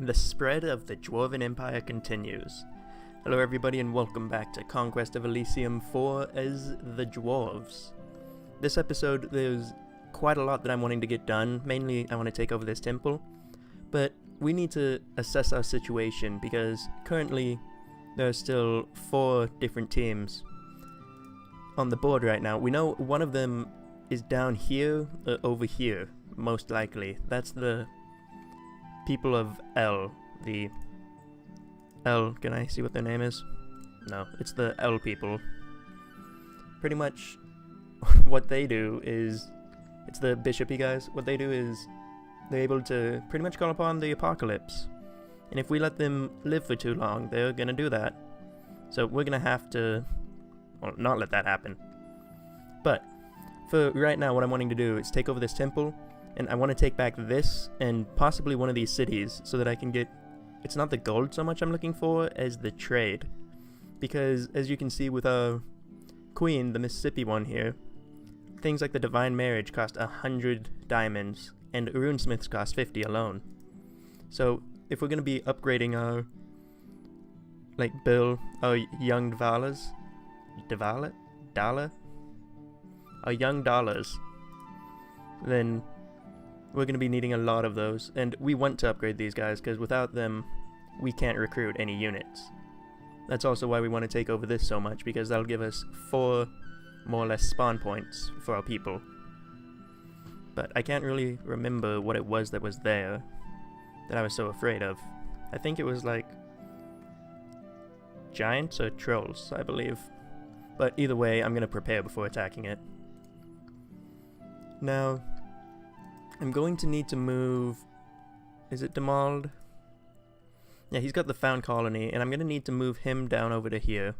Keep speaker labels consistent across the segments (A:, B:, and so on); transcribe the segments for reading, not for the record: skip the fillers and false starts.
A: and the spread of the Dwarven Empire continues. Hello everybody and welcome back to Conquest of Elysium 4 as the Dwarves. This episode, there's quite a lot that I'm wanting to get done. Mainly I want to take over this temple, but we need to assess our situation because currently there are still 4 different teams on the board right now. We know one of them is down here, over here, most likely. That's the people of L, the L, can I see what their name is? No, it's the L people. Pretty much what they do is, it's the bishopy guys, what they do is they're able to pretty much call upon the apocalypse. And if we let them live for too long, they're gonna do that. So we're gonna have to, well, not let that happen. But for right now, what I'm wanting to do is take over this temple, and I want to take back this and possibly one of these cities so that I can get, it's not the gold so much I'm looking for as the trade. Because as you can see with our queen, the Mississippi one here, things like the divine marriage cost 100 diamonds and runesmiths cost 50 alone. So if we're going to be upgrading our, like, bill, our young dollars, our young dollars, then we're going to be needing a lot of those, and we want to upgrade these guys because without them we can't recruit any units. That's also why we want to take over this so much, because that'll give us 4 more or less spawn points for our people. But I can't really remember what it was that was there that I was so afraid of. I think it was like giants or trolls, I believe. But either way, I'm going to prepare before attacking it. Now, I'm going to need to move, is it Demald? Yeah, he's got the Found Colony, and I'm going to need to move him down over to here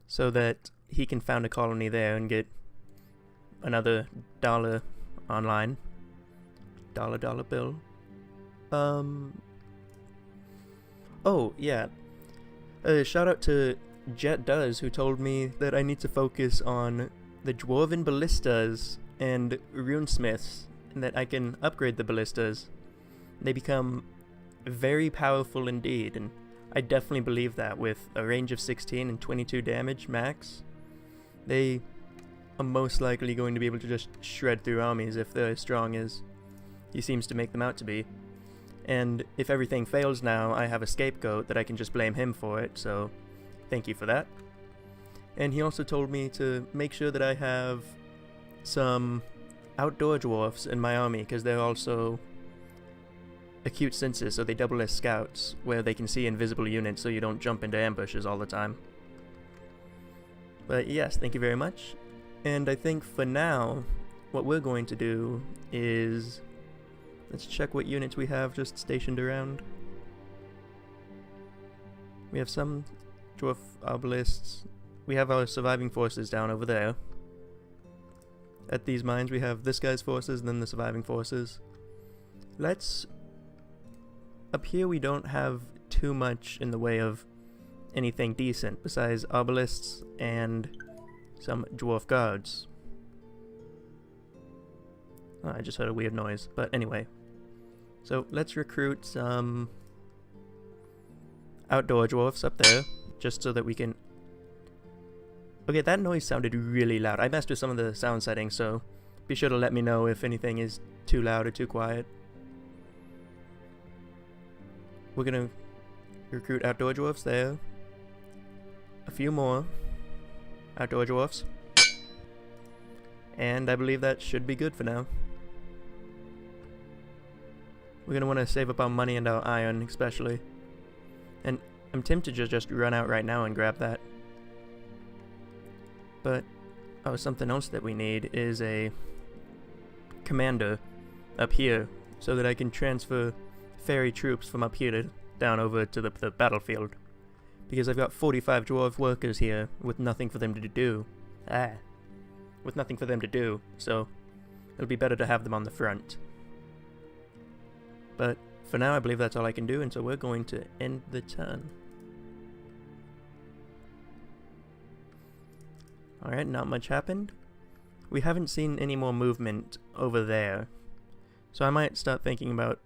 A: so that he can found a colony there and get another dollar online. Dollar bill. Oh, yeah. Shout out to Jet Does, who told me that I need to focus on the Dwarven ballistas and runesmiths, and that I can upgrade the ballistas. They become very powerful indeed, and I definitely believe that with a range of 16 and 22 damage max. They are most likely going to be able to just shred through armies if they're as strong as he seems to make them out to be. And if everything fails now, I have a scapegoat that I can just blame him for it, so thank you for that. And he also told me to make sure that I have some outdoor dwarfs in my army, because they're also acute senses, so they double as scouts, where they can see invisible units so you don't jump into ambushes all the time. But yes, thank you very much. And I think for now, what we're going to do is, let's check what units we have just stationed around. We have some dwarf obelisks. We have our surviving forces down over there. At these mines we have this guy's forces and then the surviving forces. Let's... Up here we don't have too much in the way of anything decent besides obelisks and some dwarf guards. Oh, I just heard a weird noise, but anyway. So let's recruit some outdoor dwarfs up there, just so that we can... Okay, that noise sounded really loud. I messed with some of the sound settings, so be sure to let me know if anything is too loud or too quiet. We're gonna recruit outdoor dwarfs there. A few more outdoor dwarfs. And I believe that should be good for now. We're gonna want to save up our money and our iron, especially. And I'm tempted to just run out right now and grab that. But, oh, something else that we need is a commander up here, so that I can transfer ferry troops from up here to down over to the battlefield. Because I've got 45 dwarf workers here with nothing for them to do. With nothing for them to do, so it'll be better to have them on the front. But for now I believe that's all I can do, and so we're going to end the turn. Alright, not much happened. We haven't seen any more movement over there. So I might start thinking about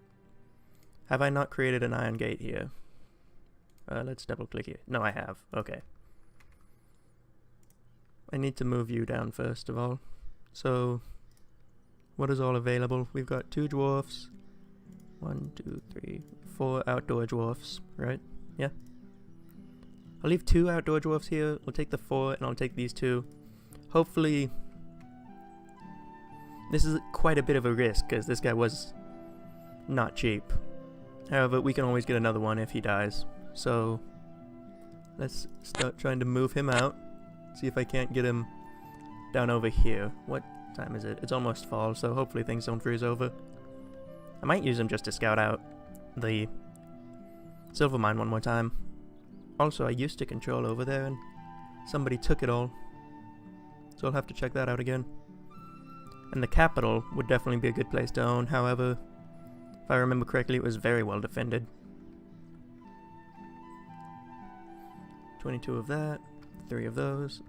A: Have I not created an iron gate here? Let's double click here. No, I have. Okay. I need to move you down first of all. So, what is all available? We've got 2 dwarfs. 1, 2, 3, 4 outdoor dwarfs, right? Yeah. I'll leave 2 outdoor dwarfs here. We'll take the 4 and I'll take these 2. Hopefully, this is quite a bit of a risk because this guy was not cheap. However, we can always get another one if he dies. So, let's start trying to move him out. See if I can't get him down over here. What time is it? It's almost fall, so hopefully things don't freeze over. I might use him just to scout out the silver mine one more time. Also, I used to control over there and somebody took it all. So I'll have to check that out again. And the capital would definitely be a good place to own. However, if I remember correctly, it was very well defended. 22 of that, 3 of those.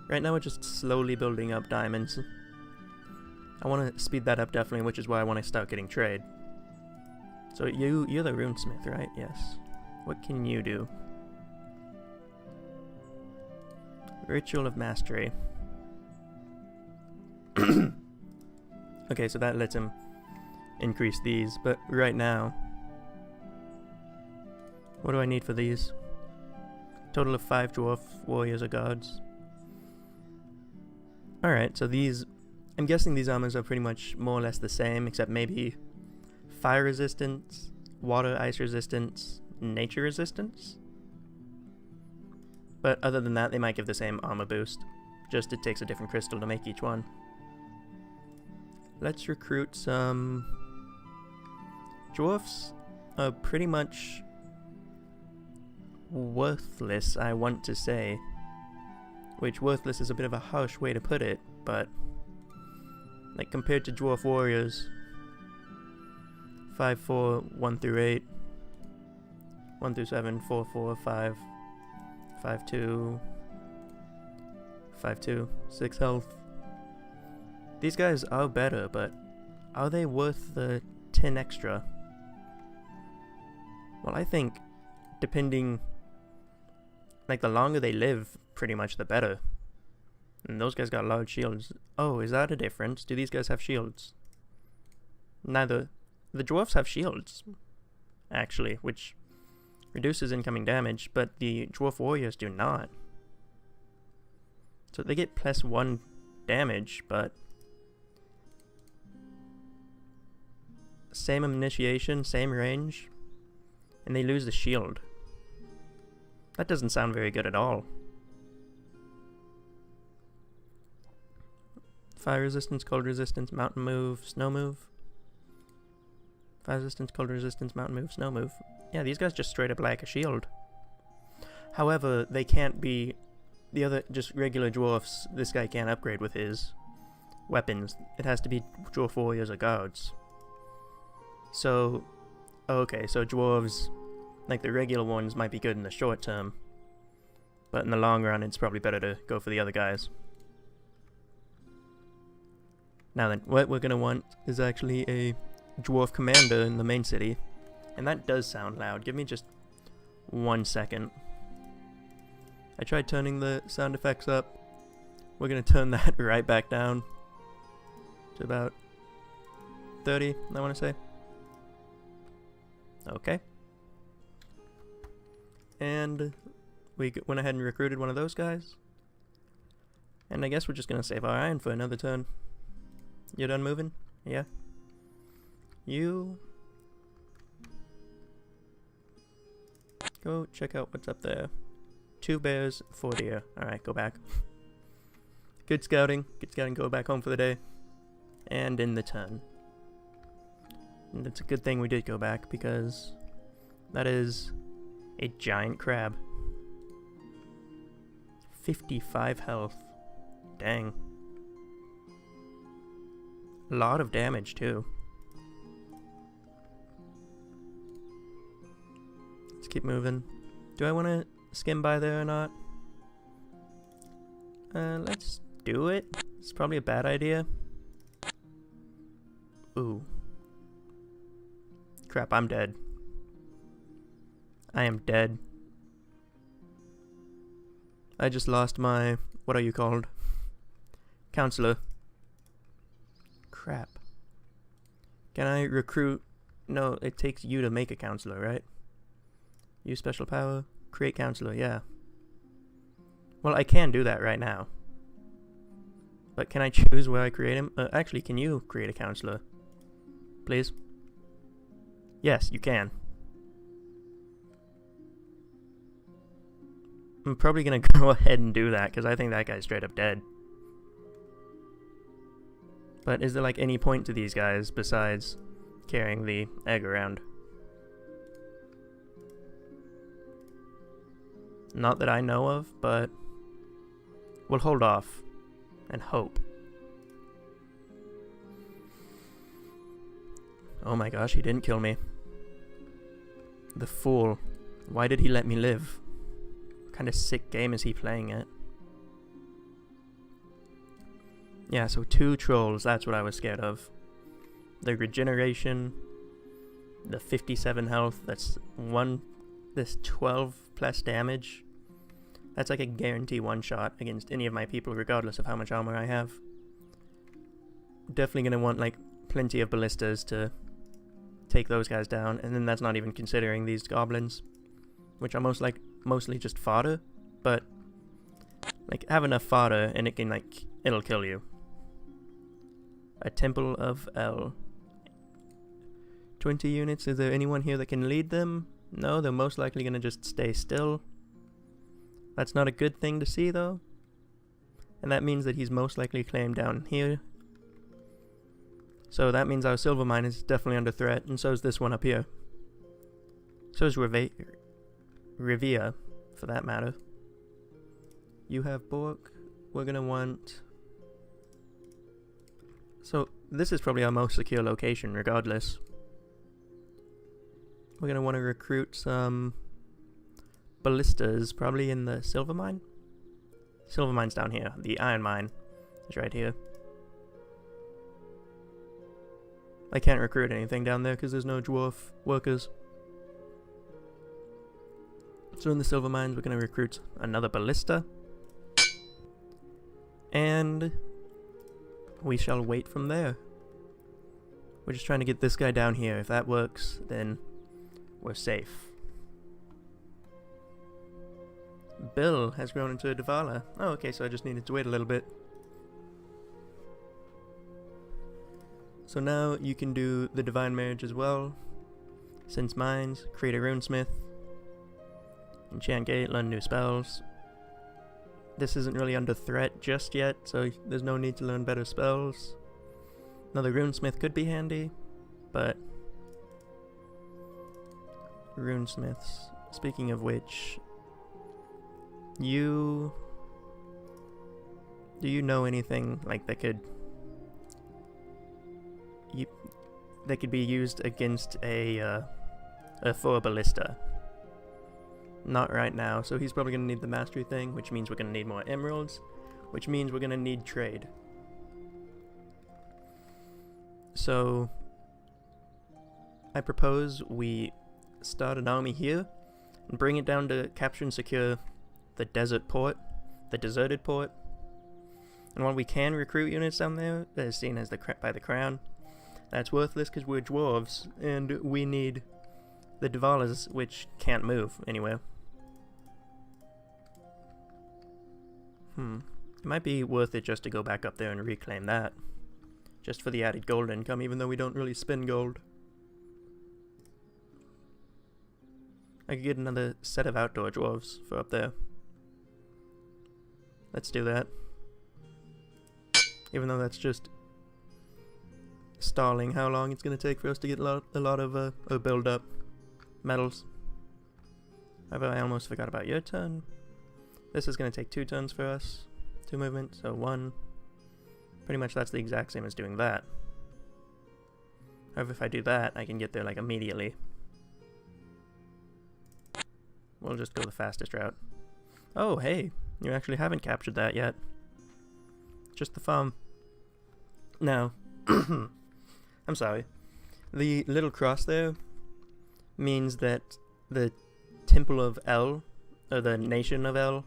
A: Right now we're just slowly building up diamonds. I want to speed that up definitely, which is why I want to start getting trade. So you're the runesmith, right? Yes. What can you do? Ritual of Mastery. Okay, so that lets him increase these, but right now, what do I need for these? Total of 5 dwarf warriors or guards. Alright, so these, I'm guessing these armors are pretty much more or less the same, except maybe fire resistance, water, ice resistance, nature resistance? But other than that, they might give the same armor boost. Just it takes a different crystal to make each one. Let's recruit some dwarfs. Pretty much worthless, I want to say. Which worthless is a bit of a harsh way to put it, but like compared to dwarf warriors, 5, 4, 1 through 8, 1 through 7, 4, 4, 5, 5, 2, 5, 2, 6 health. These guys are better, but are they worth the 10 extra? Well, I think depending, like the longer they live, pretty much the better. And those guys got large shields. Oh, is that a difference? Do these guys have shields? Neither. The dwarfs have shields, actually, which reduces incoming damage, but the dwarf warriors do not. So they get +1 damage, but same initiation, same range, and they lose the shield. That doesn't sound very good at all. Fire resistance, cold resistance, mountain move, snow move. Fire resistance, cold resistance, mountain move, snow move. Yeah, these guys just straight up lack a shield. However, they can't be the other just regular dwarfs. This guy can't upgrade with his weapons. It has to be dwarf warriors or guards. So, okay, so dwarves, like the regular ones, might be good in the short term, but in the long run, it's probably better to go for the other guys. Now then, what we're gonna want is actually a dwarf commander in the main city, and that does sound loud. Give me just 1 second. I tried turning the sound effects up. We're gonna turn that right back down to about 30, I want to say. Okay. And we went ahead and recruited one of those guys. And I guess we're just gonna save our iron for another turn. You're done moving? Yeah. You go check out what's up there. 2 bears, 4 deer. Alright, go back. Good scouting. Good scouting, go back home for the day. And in the turn. And it's a good thing we did go back, because that is a giant crab. 55 health. Dang. A lot of damage, too. Let's keep moving. Do I want to skim by there or not? Let's do it. It's probably a bad idea. Ooh. Crap, I'm dead. I am dead. I just lost my... what are you called? Counselor. Crap. Can I recruit... No, it takes you to make a counselor, right? Use special power. Create counselor, yeah. Well, I can do that right now. But can I choose where I create him? Actually, can you create a counselor? Please? Yes, you can. I'm probably gonna go ahead and do that, because I think that guy's straight up dead. But is there like any point to these guys besides carrying the egg around? Not that I know of, but we'll hold off and hope. Oh my gosh, he didn't kill me. The fool. Why did he let me live? What kind of sick game is he playing at? Yeah, so 2 trolls, that's what I was scared of. The regeneration, the 57 health, that's 12 plus damage. That's like a guarantee one-shot against any of my people, regardless of how much armor I have. Definitely gonna want like plenty of ballistas to take those guys down, and then that's not even considering these goblins, which are mostly just fodder, but like have enough fodder and it'll kill you. A Temple of El. 20 units, is there anyone here that can lead them? No, they're most likely gonna just stay still. That's not a good thing to see though. And that means that he's most likely claimed down here. So that means our silver mine is definitely under threat, and so is this one up here. So is Revia, for that matter. You have Bork. We're gonna want... So this is probably our most secure location, regardless. We're gonna want to recruit some ballistas, probably in the silver mine. Silver mine's down here. The iron mine is right here. I can't recruit anything down there because there's no dwarf workers. So in the silver mines, we're going to recruit another ballista. And we shall wait from there. We're just trying to get this guy down here. If that works, then we're safe. Bill has grown into a Dvala. Oh, okay, so I just needed to wait a little bit. So now you can do the Divine Marriage as well. Sense Mines, create a Runesmith, enchant Gate, learn new spells. This isn't really under threat just yet, so there's no need to learn better spells. Another Runesmith could be handy, but... Runesmiths. Speaking of which... Do you know anything like that could... that could be used against for a ballista? Not right now, so he's probably going to need the mastery thing, which means we're going to need more emeralds, which means we're going to need trade. So I propose we start an army here and bring it down to capture and secure the deserted port. And while we can recruit units down there, as seen as by the crown, that's worthless because we're dwarves, and we need the Dvalas, which can't move anywhere. It might be worth it just to go back up there and reclaim that. Just for the added gold income, even though we don't really spend gold. I could get another set of outdoor dwarves for up there. Let's do that. Even though that's just stalling how long it's going to take for us to get a lot of build up metals. However, I almost forgot about your turn. This is going to take 2 turns for us. 2 movement, so 1. Pretty much that's the exact same as doing that. However, if I do that, I can get there like immediately. We'll just go the fastest route. Oh, hey, you actually haven't captured that yet. Just the farm. Now, I'm sorry. The little cross there means that the Temple of El, or the Nation of El,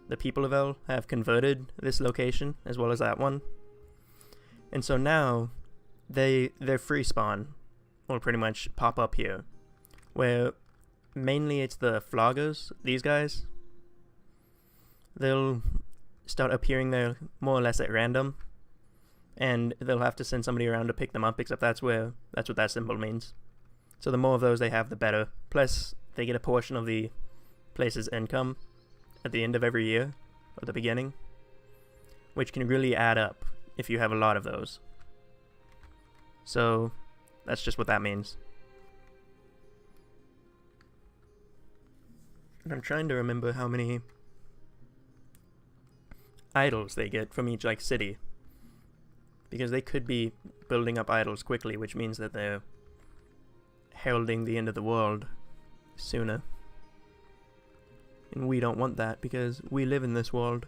A: the people of El, have converted this location as well as that one. And so now their free spawn will pretty much pop up here, where mainly it's the floggers, these guys. They'll start appearing there more or less at random, and they'll have to send somebody around to pick them up, except that's what that symbol means. So the more of those they have, the better. Plus, they get a portion of the place's income at the end of every year, or the beginning, which can really add up if you have a lot of those. So that's just what that means. And I'm trying to remember how many idols they get from each city, because they could be building up idols quickly, which means that they're heralding the end of the world sooner. And we don't want that, because we live in this world.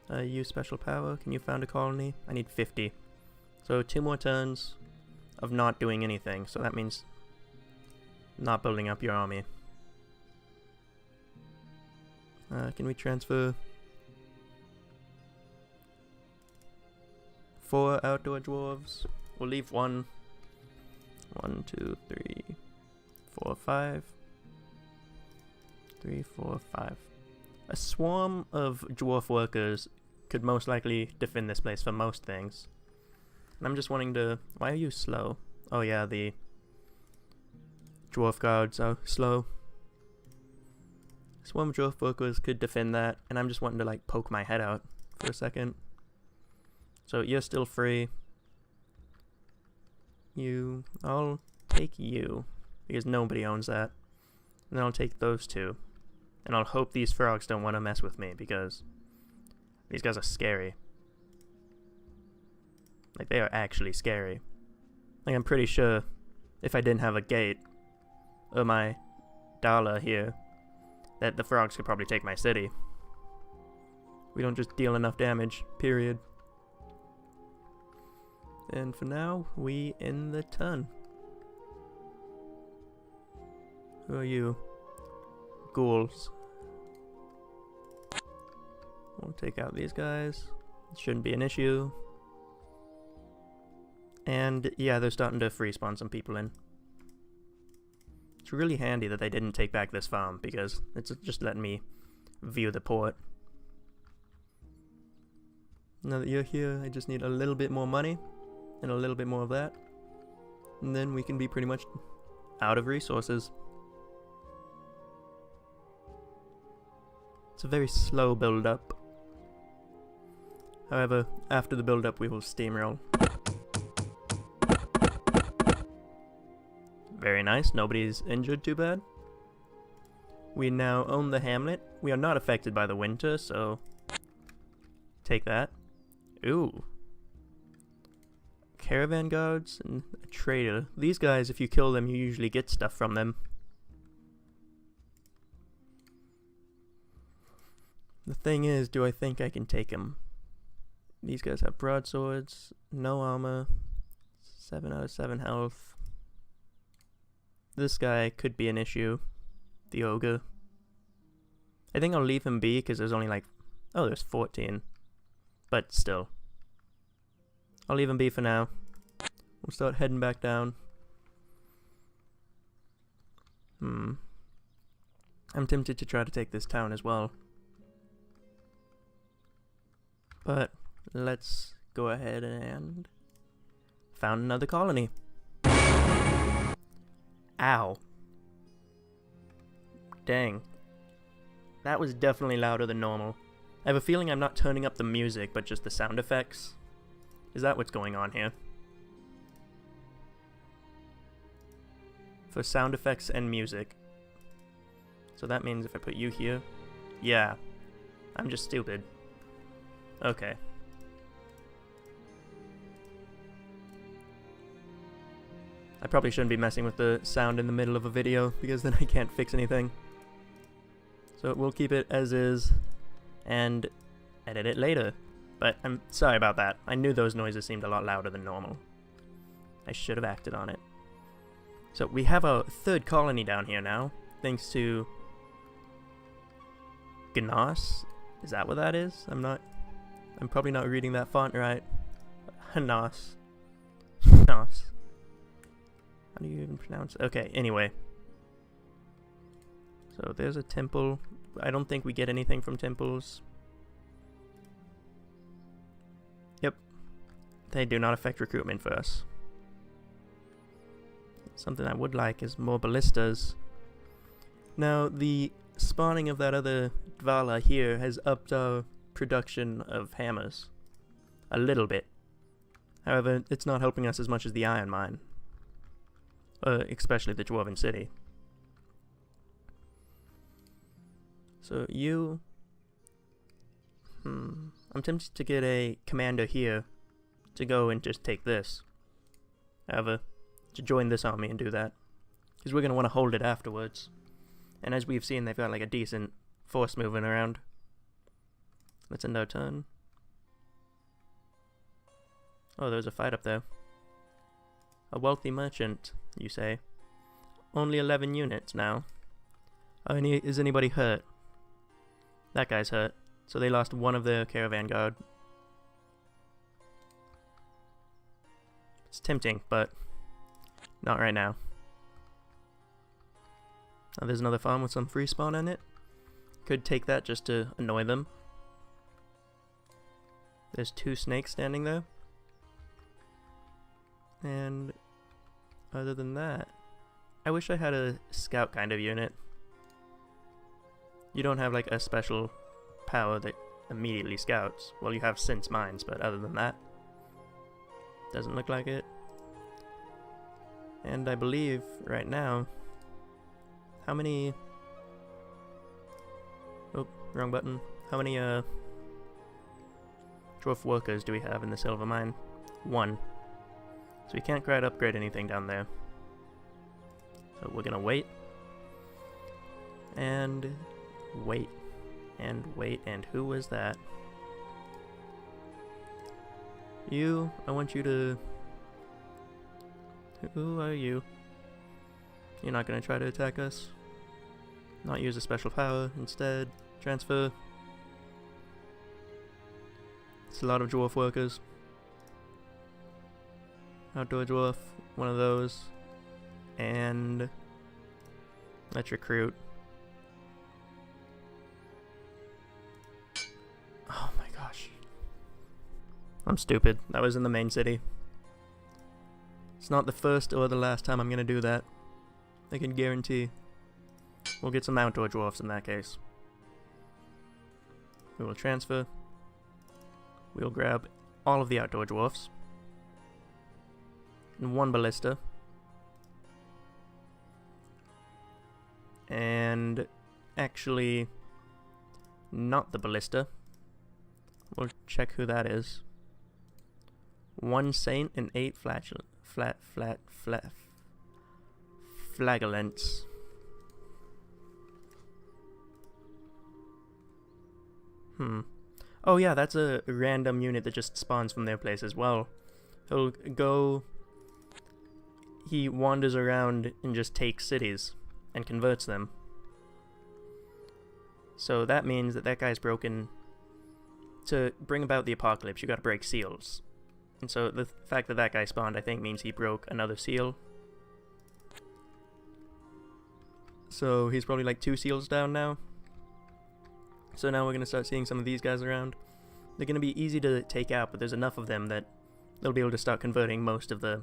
A: Use special power. Can you found a colony? I need 50. So 2 more turns of not doing anything. So that means not building up your army. Can we transfer 4 outdoor dwarves? We'll leave 1. 1, 2, 3, 4, 5. 3, 4, 5. A swarm of dwarf workers could most likely defend this place for most things. And I'm just wanting to... Why are you slow? Oh yeah, the dwarf guards are slow. A swarm of dwarf workers could defend that, and I'm just wanting to poke my head out for a second. So you're still free. I'll take you, because nobody owns that. And then I'll take those 2. And I'll hope these frogs don't want to mess with me, because these guys are scary. They are actually scary. I'm pretty sure if I didn't have a gate, or my dollar here, that the frogs could probably take my city. We don't just deal enough damage, period. And for now, we end the turn. Who are you? Ghouls. We'll take out these guys. It shouldn't be an issue. And yeah, they're starting to free spawn some people in. It's really handy that they didn't take back this farm, because it's just letting me view the port. Now that you're here, I just need a little bit more money, and a little bit more of that. And then we can be pretty much out of resources. It's a very slow build-up. However, after the build-up, we will steamroll. Very nice, nobody's injured too bad. We now own the hamlet. We are not affected by the winter, so take that. Ooh. Caravan guards and a trader. These guys, if you kill them, you usually get stuff from them. The thing is, do I think I can take them? These guys have broadswords, no armor, 7 out of 7 health. This guy could be an issue. The ogre. I think I'll leave him be, because there's only oh, there's 14. But still. I'll leave him be for now. We'll start heading back down. I'm tempted to try to take this town as well. But let's go ahead and found another colony. Ow. Dang. That was definitely louder than normal. I have a feeling I'm not turning up the music, but just the sound effects. Is that what's going on here? For sound effects and music. So that means if I put you here... Yeah. I'm just stupid. Okay. I probably shouldn't be messing with the sound in the middle of a video, because then I can't fix anything. So we'll keep it as is, and edit it later. But I'm sorry about that. I knew those noises seemed a lot louder than normal. I should have acted on it. So we have our third colony down here now, thanks to Gnas. Is that what that is? I'm probably not reading that font right. Hanas. Hanas. How do you even pronounce it? Okay, anyway. So there's a temple. I don't think we get anything from temples. Yep. They do not affect recruitment for us. Something I would like is more ballistas. Now, the spawning of that other Dvala here has upped our production of hammers. A little bit. However, it's not helping us as much as the iron mine. Especially the Dwarven city. So you... I'm tempted to get a commander here to go and just take this. However, to join this army and do that. Because we're going to want to hold it afterwards. And as we've seen, they've got like a decent force moving around. Let's end our turn. Oh, there's a fight up there. A wealthy merchant, you say. Only 11 units now. Oh, is anybody hurt? That guy's hurt. So they lost one of their caravan guard. It's tempting, but not right now. Oh, there's another farm with some free spawn in it. Could take that just to annoy them. There's 2 snakes standing there. And other than that, I wish I had a scout kind of unit. You don't have like a special power that immediately scouts. Well, you have sense mines, but other than that, doesn't look like it. And I believe right now, how many... Oh, wrong button. How many dwarf workers do we have in the silver mine? 1. So we can't quite upgrade anything down there. So we're gonna wait. And wait. And wait. And who was that? You, I want you to... Who are you? You're not gonna try to attack us? Not use a special power, instead transfer. It's a lot of dwarf workers. Outdoor dwarf, one of those. And let's recruit. Oh my gosh. I'm stupid. That was in the main city. It's not the first or the last time I'm gonna do that. I can guarantee. We'll get some outdoor dwarfs in that case. We will transfer. We'll grab all of the outdoor dwarfs. And 1 ballista. And actually, not the ballista. We'll check who that is. 1 saint and 8 flagellants. Oh yeah, that's a random unit that just spawns from their place as well. He'll go... He wanders around and just takes cities and converts them. So that means that that guy's broken... To bring about the apocalypse, you gotta break seals. And so the fact that that guy spawned, I think, means he broke another seal. So he's probably like 2 seals down now. So now we're gonna start seeing some of these guys around. They're gonna be easy to take out, but there's enough of them that they'll be able to start converting most of the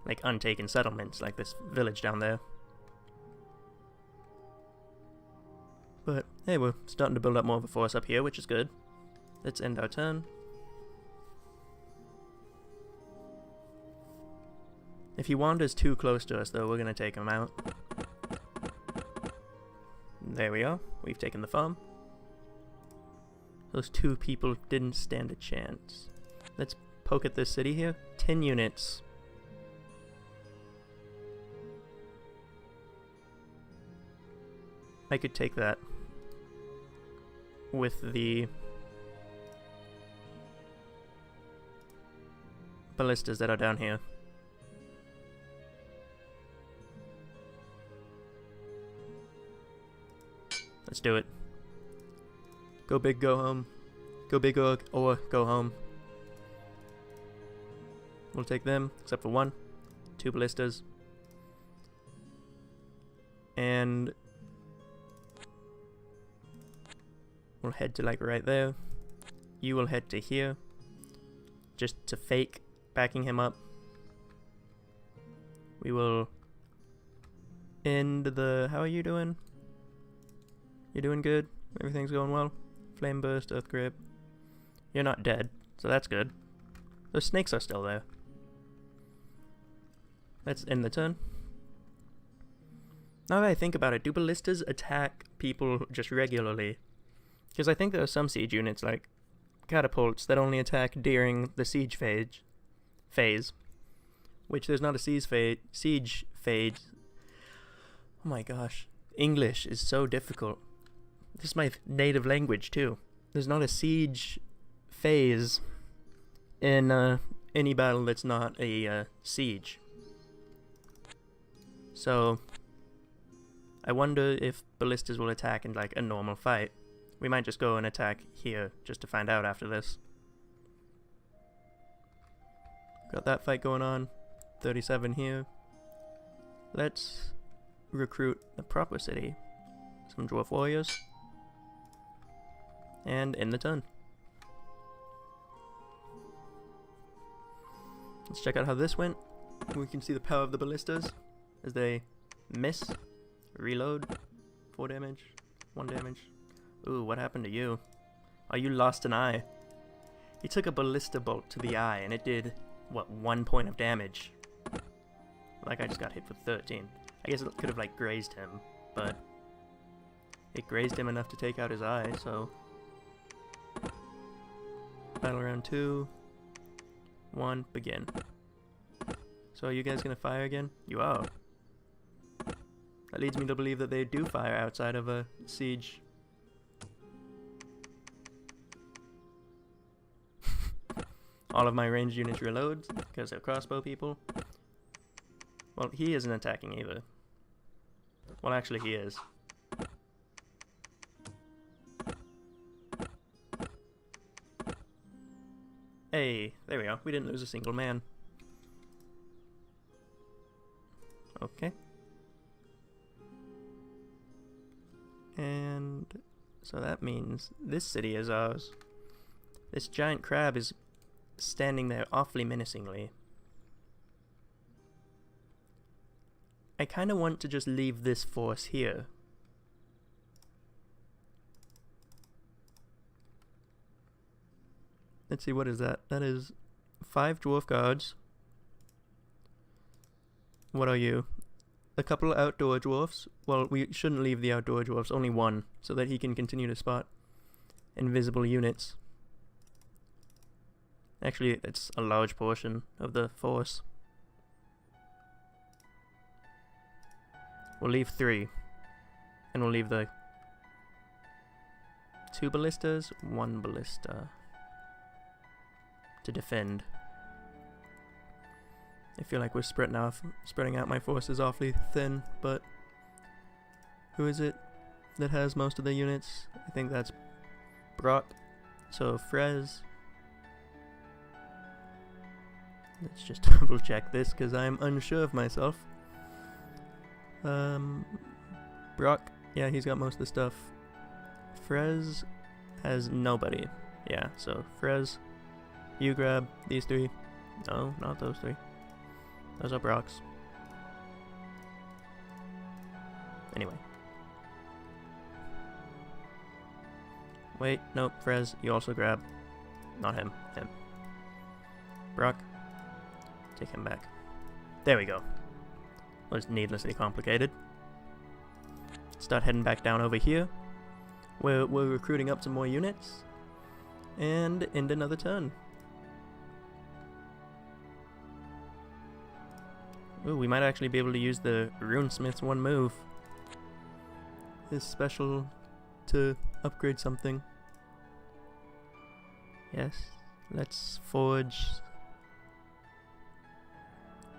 A: like untaken settlements, like this village down there. But hey, we're starting to build up more of a force up here, which is good. Let's end our turn. If he wanders too close to us, though, we're gonna take him out. There we are. We've taken the farm. Those 2 people didn't stand a chance. Let's poke at this city here. 10 units. I could take that with the ballistas that are down here. Let's do it. Go big, go home. Go big or go home. We'll take them, except for 1. 2 ballistas. And we'll head to like right there. You will head to here. Just to fake backing him up. We will end the... How are you doing? You doing good? Everything's going well? Flame burst, earth grip. You're not dead, so that's good. Those snakes are still there. Let's end the turn. Now that I think about it, do ballistas attack people just regularly? Because I think there are some siege units, like catapults, that only attack during the siege phase. Which there's not a siege phase. Oh my gosh. English is so difficult. This is my native language, too. There's not a siege phase in any battle that's not a siege. So, I wonder if ballistas will attack in like a normal fight. We might just go and attack here just to find out after this. Got that fight going on. 37 here. Let's recruit the proper city. Some dwarf warriors. And end the turn. Let's check out how this went. We can see the power of the ballistas as they miss. Reload. 4 damage. 1 damage. Ooh, what happened to you? Oh, you lost an eye. He took a ballista bolt to the eye and it did, what, 1 point of damage. Like I just got hit for 13. I guess it could have like grazed him, but it grazed him enough to take out his eye, so... Battle round 2. 1, begin. So are you guys gonna fire again? You are. That leads me to believe that they do fire outside of a siege. All of my ranged units reload because they're crossbow people. Well, he isn't attacking either. Well, actually he is. Hey, there we go. We didn't lose a single man. Okay. And so that means this city is ours. This giant crab is standing there awfully menacingly. I kind of want to just leave this force here. Let's see, what is that? That is 5 dwarf guards. What are you? A couple outdoor dwarfs. Well, we shouldn't leave the outdoor dwarfs, only 1, so that he can continue to spot invisible units. Actually, it's a large portion of the force. We'll leave 3. And we'll leave the 2 ballistas, 1 ballista to defend. I feel like we're spreading out my forces awfully thin, but who is it that has most of the units? I think that's Brock. So Frez. Let's just double check this because I'm unsure of myself. Brock, yeah, he's got most of the stuff. Frez has nobody. Yeah, so Frez, you grab these 3. No, not those 3. Those are Brock's. Anyway. Wait, nope, Frez, you also grab. Not him, him. Brock, take him back. There we go. Was needlessly complicated. Start heading back down over here. We're recruiting up some more units. And end another turn. Ooh, we might actually be able to use the Runesmith's 1 move. Is special to upgrade something. Yes, let's forge.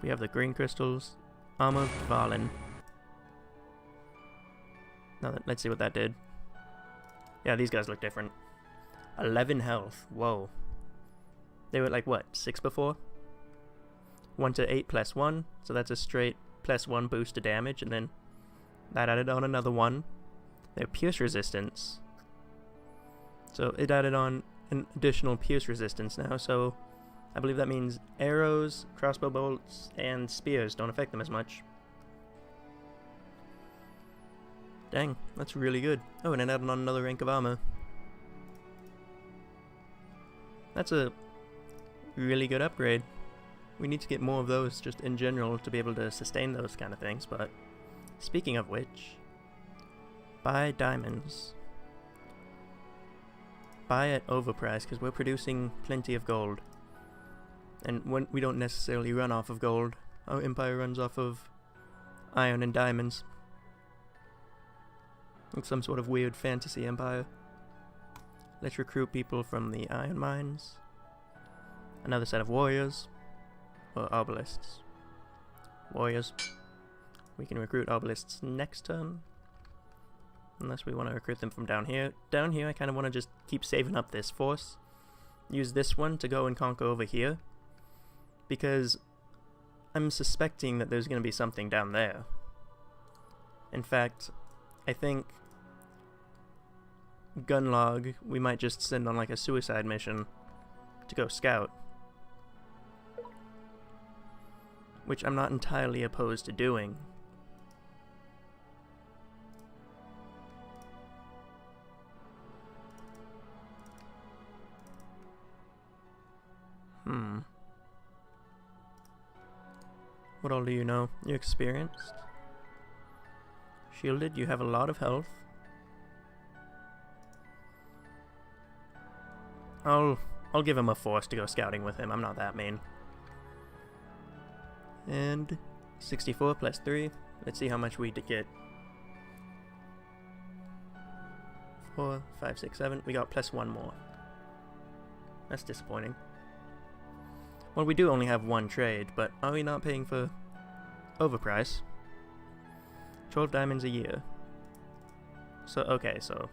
A: We have the green crystals. Armor Valen. Now let's see what that did. Yeah, these guys look different. 11 health. Whoa. They were like, what, 6 before? 1 to 8 plus 1. So that's a straight plus 1 boost to damage. And then that added on another 1. They have pierce resistance. So it added on an additional pierce resistance now. So I believe that means arrows, crossbow bolts, and spears don't affect them as much. Dang, that's really good. Oh, and it added on another rank of armor. That's a really good upgrade. We need to get more of those just in general to be able to sustain those kind of things, but speaking of which, buy diamonds. Buy at overprice because we're producing plenty of gold. And when we don't necessarily run off of gold, our empire runs off of iron and diamonds. Like some sort of weird fantasy empire. Let's recruit people from the iron mines. Another set of warriors. Or obelisks. Warriors. We can recruit obelisks next turn. Unless we want to recruit them from down here. Down here I kind of want to just keep saving up this force. Use this one to go and conquer over here. Because I'm suspecting that there's going to be something down there. In fact, I think Gunlog we might just send on like a suicide mission to go scout. Which I'm not entirely opposed to doing. What all do you know? You're experienced. Shielded, you have a lot of health. I'll give him a force to go scouting with him. I'm not that mean. And 64 plus 3. Let's see how much we get. 4, 5, 6, 7. We got plus 1 more. That's disappointing. Well, we do only have 1 trade, but are we not paying for overprice? 12 diamonds a year. So, okay, so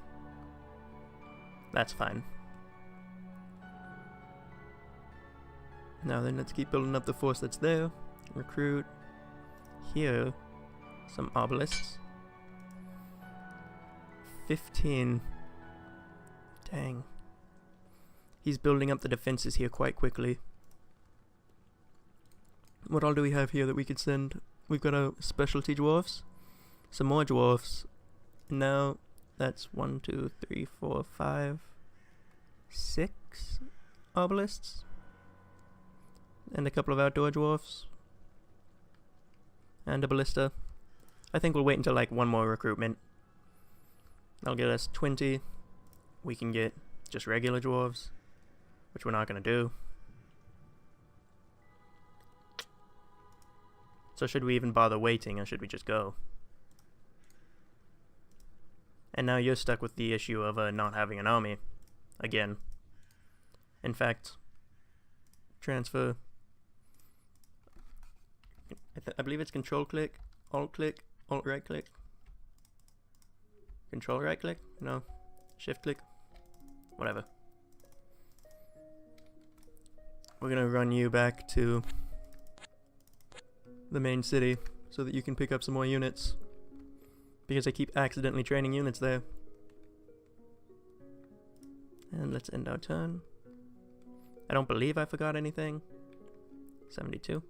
A: that's fine. Now then, let's keep building up the force that's there. Recruit here some obelisks. 15. Dang. He's building up the defenses here quite quickly. What all do we have here that we could send? We've got a specialty dwarfs. Some more dwarfs. Now that's 1, 2, 3, 4, 5, 6 obelisks. And a couple of outdoor dwarfs. And a ballista. I think we'll wait until like 1 more recruitment. That'll get us 20. We can get just regular dwarves, which we're not going to do. So should we even bother waiting, or should we just go? And now you're stuck with the issue of not having an army. Again. In fact, transfer. I believe it's control click, alt right click. Control right click? No. Shift click? Whatever. We're gonna run you back to the main city so that you can pick up some more units. Because I keep accidentally training units there. And let's end our turn. I don't believe I forgot anything. 72.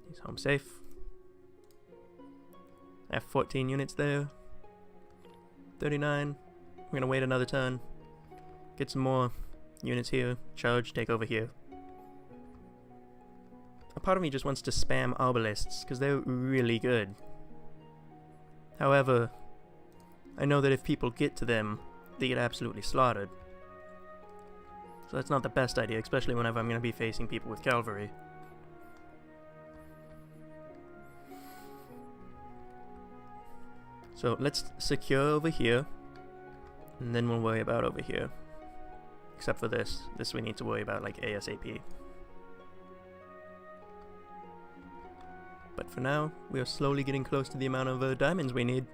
A: He's home safe. I have 14 units there. 39. We're gonna wait another turn. Get some more units here. Charge, take over here. A part of me just wants to spam obelisks, because they're really good. However, I know that if people get to them, they get absolutely slaughtered. So that's not the best idea, especially whenever I'm going to be facing people with cavalry. So let's secure over here, and then we'll worry about over here. Except for this. This we need to worry about like ASAP. But for now, we are slowly getting close to the amount of diamonds we need.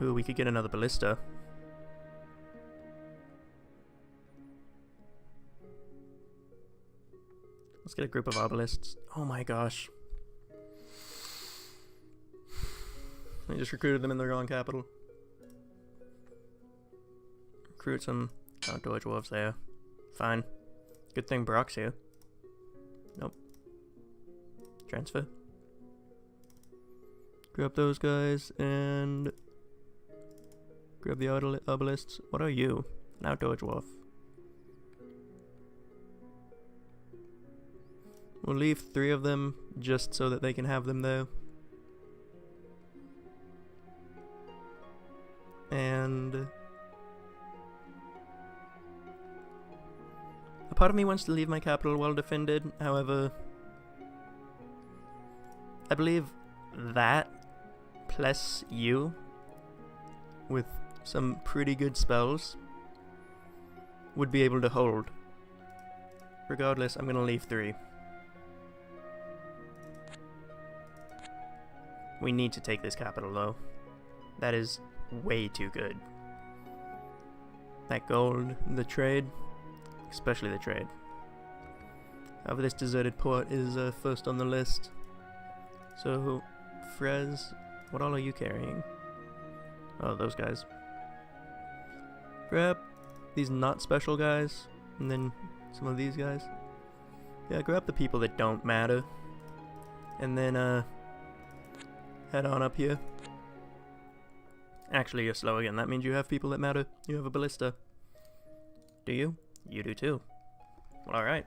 A: Ooh, we could get another ballista. Let's get a group of arbalists. Oh my gosh. I just recruited them in the wrong capital. Recruit some outdoor dwarves there. Fine. Good thing Brock's here. Nope. Transfer. Grab those guys and grab the obelisks. What are you? An outdoor dwarf. We'll leave 3 of them just so that they can have them there. And a part of me wants to leave my capital well defended. However, I believe that plus you with some pretty good spells would be able to hold. Regardless, I'm gonna leave 3. We need to take this capital though. That is way too good. That gold, the trade, especially the trade. However, this deserted port is first on the list. So, Frez, what all are you carrying? Oh, those guys. Grab these not special guys, and then some of these guys. Yeah, grab the people that don't matter. And then, head on up here. Actually, you're slow again. That means you have people that matter. You have a ballista. Do you? You do too. Well, alright.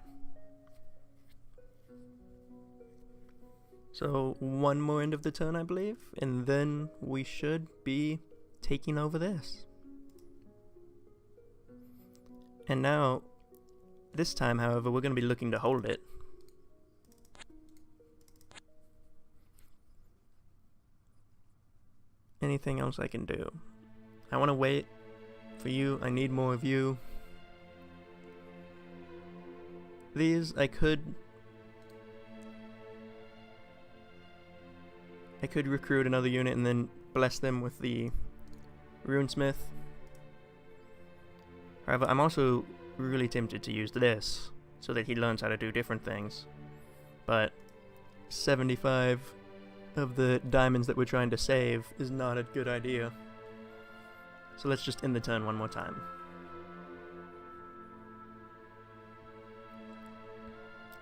A: So, one more end of the turn, I believe, and then we should be taking over this. And now, this time, however, we're going to be looking to hold it. Anything else I can do? I want to wait for you. I need more of you. These, I could recruit another unit and then bless them with the runesmith. However, I'm also really tempted to use this so that he learns how to do different things. But 75 of the diamonds that we're trying to save is not a good idea. So let's just end the turn one more time.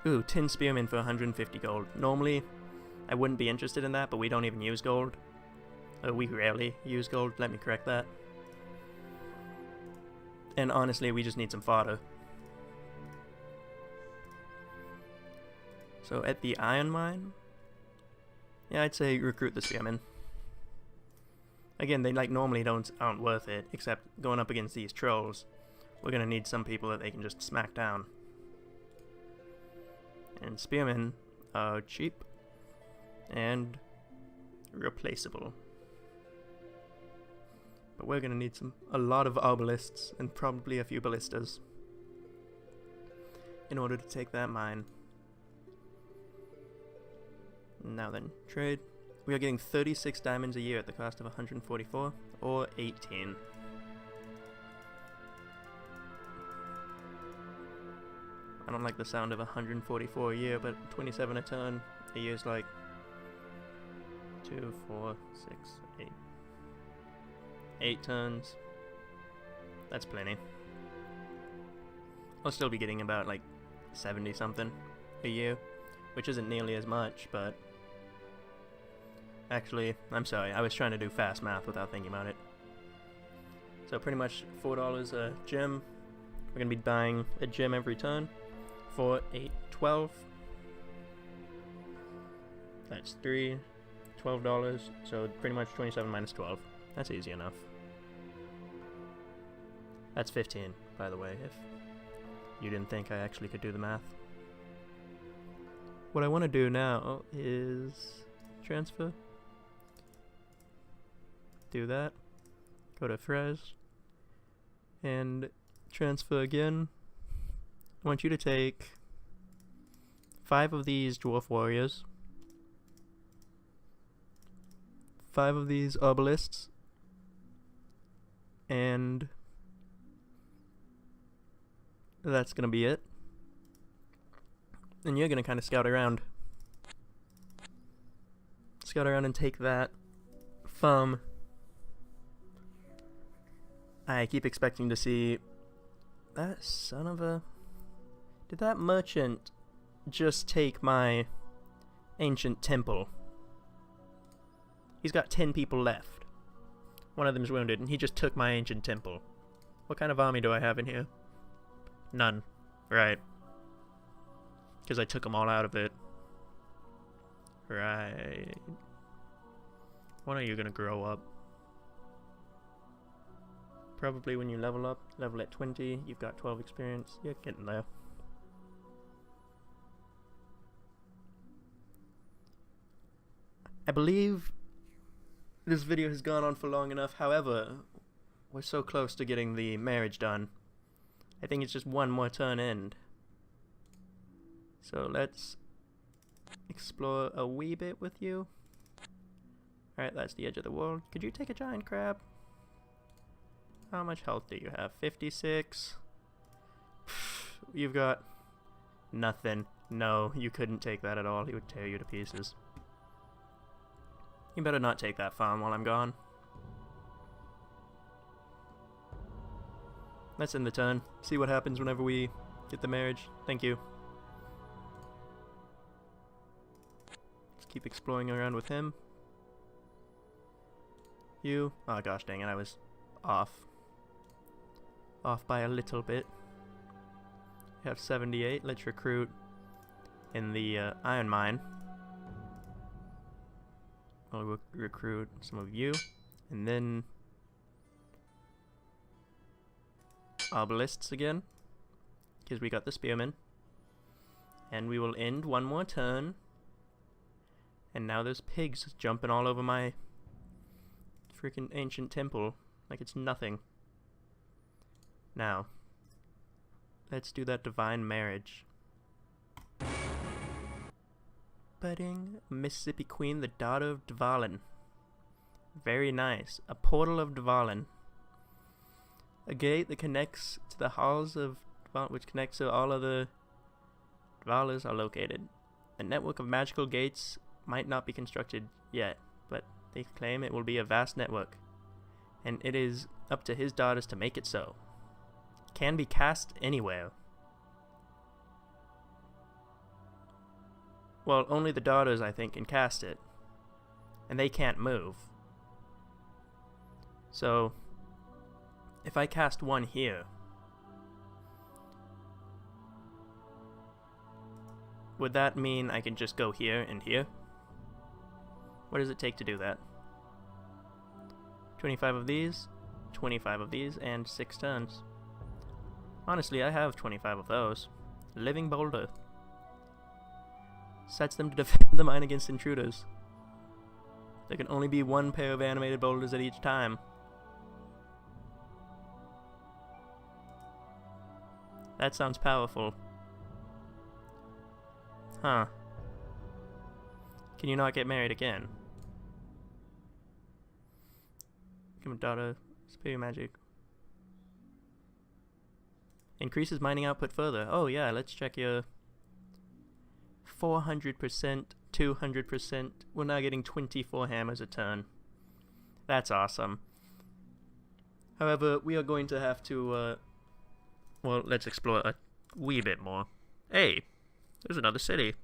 A: Ooh, 10 spearmen for 150 gold. Normally, I wouldn't be interested in that, but we don't even use gold. We rarely use gold, let me correct that. And honestly, we just need some fodder. So at the iron mine, yeah, I'd say recruit the spearmen. Again, they normally aren't worth it, except going up against these trolls. We're gonna need some people that they can just smack down. And spearmen are cheap and replaceable. But we're gonna need a lot of obelisks and probably a few ballistas in order to take that mine. Now then, trade. We are getting 36 diamonds a year at the cost of 144 or 18. I don't like the sound of 144 a year, but 27 a turn. A year's like 2, 4, 6, 8. 8 turns. That's plenty. I'll still be getting about like 70 something a year, which isn't nearly as much, but actually, I'm sorry, I was trying to do fast math without thinking about it. So pretty much $4 a gem. We're going to be buying a gem every turn. 4, 8, 12. That's $12. So pretty much 27 minus 12. That's easy enough. That's 15, by the way, if you didn't think I actually could do the math. What I want to do now is transfer. Do that. Go to Frez. And transfer again. I want you to take 5 of these dwarf warriors. 5 of these obelisks. And that's gonna be it. And you're gonna kind of scout around. Scout around and take that farm. I keep expecting to see that son of a... Did that merchant just take my ancient temple? He's got 10 people left. One of them's wounded, and he just took my ancient temple. What kind of army do I have in here? None. Right. Because I took them all out of it. Right. When are you gonna grow up? Probably when you level up. Level at 20, you've got 12 experience. You're getting there. I believe this video has gone on for long enough. However, we're so close to getting the marriage done. I think it's just one more turn in. So let's explore a wee bit with you. Alright, that's the edge of the world. Could you take a giant crab? How much health do you have? 56. You've got nothing. No, you couldn't take that at all. He would tear you to pieces. You better not take that farm while I'm gone. Let's end the turn. See what happens whenever we get the marriage. Thank you. Let's keep exploring around with him. You. Oh gosh dang it, I was off. Off by a little bit. We have 78. Let's recruit in the iron mine. I'll recruit some of you, and then obelisks again, because we got the spearmen. And we will end one more turn. And now there's pigs jumping all over my freaking ancient temple like it's nothing. Now, let's do that divine marriage. Budding Mississippi Queen, the daughter of Dwarven. Very nice. A portal of Dwarven. A gate that connects to the halls of Dwarven, which connects to all of the Dwarves are located. A network of magical gates might not be constructed yet, but they claim it will be a vast network, and it is up to his daughters to make it so. Can be cast anywhere. Well, only the daughters, I think, can cast it. And they can't move. So, if I cast one here, would that mean I can just go here and here? What does it take to do that? 25 of these, 25 of these, and 6 turns. Honestly, I have 25 of those. Living boulder. Sets them to defend the mine against intruders. There can only be one pair of animated boulders at each time. That sounds powerful. Huh. Can you not get married again? Become a daughter. Superior magic. Increases mining output further. Oh yeah, let's check your 400%, 200%. We're now getting 24 hammers a turn. That's awesome. However, we are going to have to, well, let's explore a wee bit more. Hey, there's another city.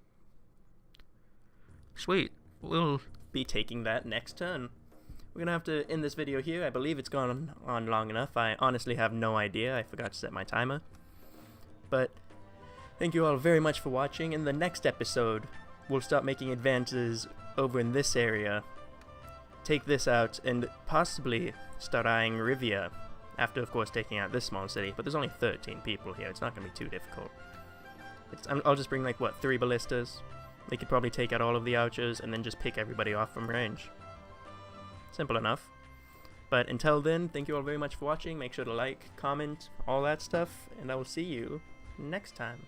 A: Sweet. We'll be taking that next turn. We're gonna have to end this video here. I believe it's gone on long enough. I honestly have no idea. I forgot to set my timer. But thank you all very much for watching. In the next episode, we'll start making advances over in this area. Take this out and possibly start eyeing Rivia. After, of course, taking out this small city. But there's only 13 people here. It's not gonna be too difficult. I'll just bring, like, what, 3 ballistas? They could probably take out all of the archers and then just pick everybody off from range. Simple enough. But until then, thank you all very much for watching. Make sure to like, comment, all that stuff, and I will see you next time.